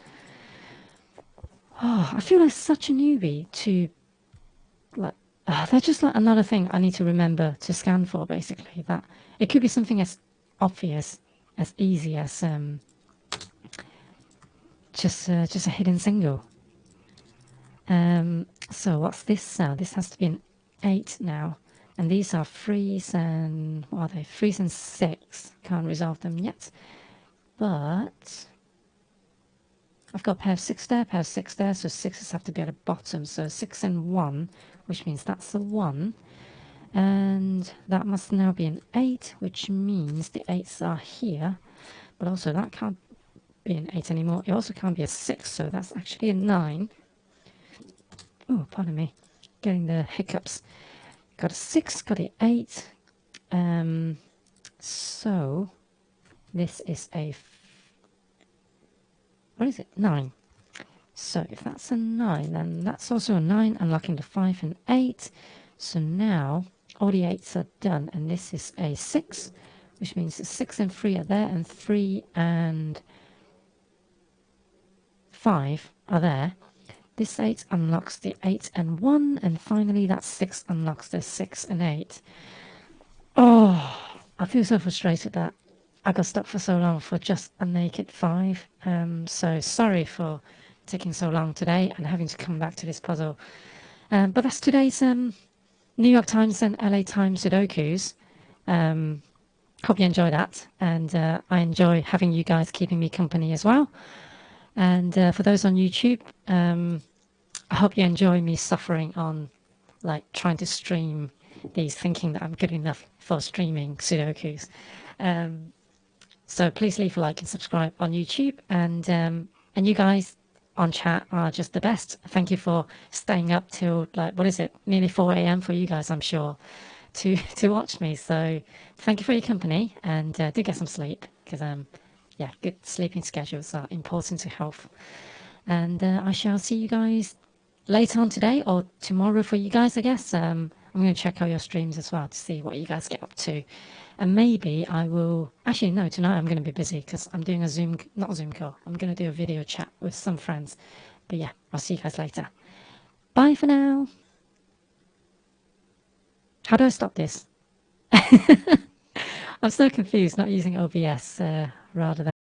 Oh, I feel like such a newbie to like. That's just like another thing I need to remember to scan for. Basically, that it could be something as obvious, as easy as just a hidden single. So what's this sound? This has to be an 8 now. And these are 3s and, what are they? 3s and 6. Can't resolve them yet. But I've got a pair of 6 there, pair of 6 there, so 6s have to be at the bottom. So 6 and 1, which means that's the 1. And that must now be an 8, which means the 8s are here. But also that can't be an 8 anymore. It also can't be a 6, so that's actually a 9. Oh, pardon me. Getting the hiccups. Got a 6, got an 8. So this is a what is it? 9. So if that's a 9, then that's also a 9, unlocking the 5 and 8. So now all the 8s are done, and this is a 6, which means the 6 and 3 are there, and 3 and 5 are there. This 8 unlocks the 8 and 1, and finally that 6 unlocks the 6 and 8. Oh, I feel so frustrated that I got stuck for so long for just a naked 5. So sorry for taking so long today and having to come back to this puzzle. But that's today's New York Times and LA Times Sudokus. Hope you enjoy that, and I enjoy having you guys keeping me company as well. And for those on YouTube, I hope you enjoy me suffering on like trying to stream these, thinking that I'm good enough for streaming Sudokus. So please leave a like and subscribe on YouTube, and you guys on chat are just the best. Thank you for staying up till like what is it, nearly 4 a.m. for you guys, I'm sure, to watch me. So thank you for your company, and do get some sleep, because yeah, good sleeping schedules are important to health. And I shall see you guys later on today or tomorrow for you guys, I guess. I'm going to check out your streams as well to see what you guys get up to. And maybe I will... Actually, no, tonight I'm going to be busy because I'm doing a Zoom... Not a Zoom call. I'm going to do a video chat with some friends. But yeah, I'll see you guys later. Bye for now. How do I stop this? I'm so confused not using OBS rather than...